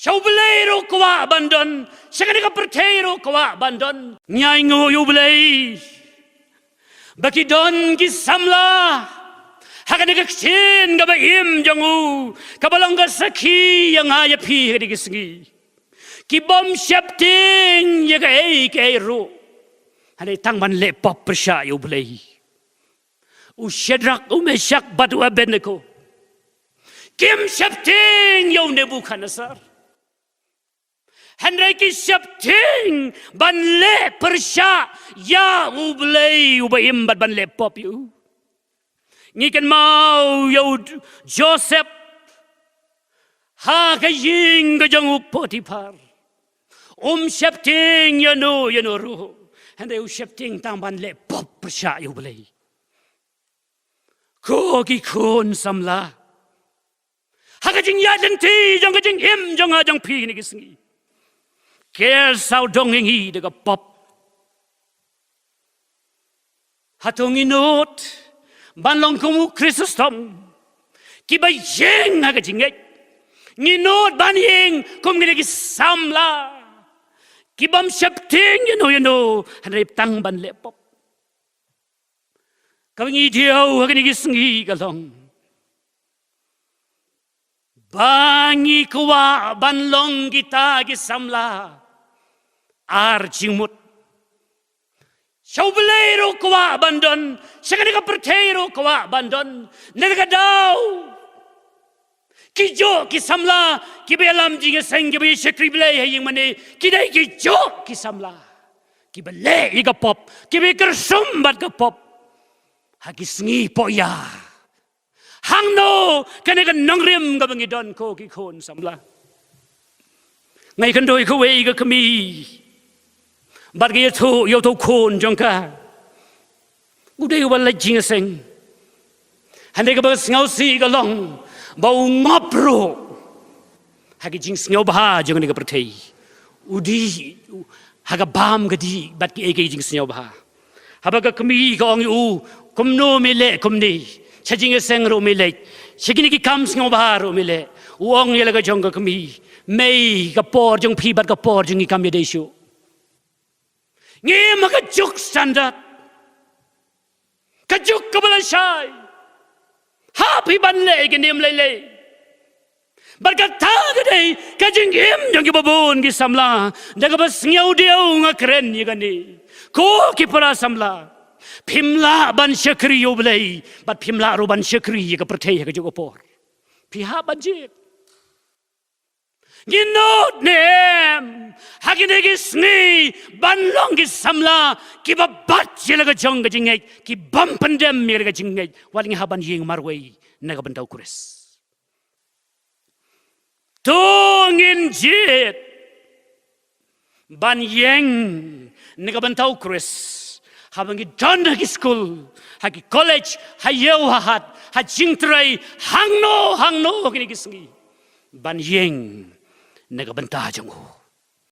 Shobelay ro kwa bandon, shakani ka pertay ro kwa bandon. Nyay ngo yublay, baki don ki samla, hakani ka ksin ka ba im jangu, kabalang ka sakhi yang haya pi hadi kisingi, ki bom shapting ya ka ay ro, hadi tang ban le pop persha yublay, u Shadrach u Meshach batu Abednego, kim shapting yaw Nebuchadnezzar. Henry ki shapting ban le persha ya ublay ubayim bat ban le pop you. Ngikan mau yo Joseph ha kaying kajang Potiphar. Shapting yano ru. Henry shapting tang ban le pop persha you ublay. Ko ki kun samla. Ha kajing yadan ti jang kajing him jang ha jang pi ni kisingi. Kel sao dong hingi de pop hatong inot ban long kumu Kristus tom ki ba yeng ha ka jingai nginot ban yeng kum ni ki samla ki bam shapting you know hanrep tang ban le pop ka ngi dio ha ni ki singi ka long bangi kwa ban long kita ki samla arjimut Shobelay ro kwa bandon shakani ka pertay ro kwa bandon nega daw ki jo ki samla ki belam jinga seng ki be shakri blay haying mane ki dai ki jo ki samla ki bele i ka pop ki be kersum bat ka pop hagi sngi po ya hangno kanega nongrim ka bangidon ko ki khon samla ngai kan doi ko wei ka kami bat ge thu yo thu khon jong ka udai wal la jing seng hande ka ba ngau si ka long bau ngop ro ha ki jing ngau ba jong ni ka prthei udi ha ka bam ka di bat ki e ke jing ngau ba ha ba ka kami ka ong u kum no me le kum ni cha jing seng ro me le shikini ki kam ngau ba ro me le uong ye la ka jong ka kami mei ka por jong phi bat ka por jong ni kam ye de shu ngi maka juk standard kajuk kabalashai happy ban le genim le berkata gede kajing im yang babon ki samla daga bas ngiau diau ngakren ni gani ko ki para samla phimla ban shakri yoblei bat phimla ro ban shakri ka perthei ka jogopor piha banjit Ginot nem hagine gisni banlong gis samla ki babat jela ga jong ga jingai ki bam pandem mir ga jingai waling haban ying marwei naga bantau kures tongin jit ban yeng naga bantau kures habang gi donda gi school hagi college hayo hat ha jingtrai hangno kini gisni ban yeng naga bantah jangu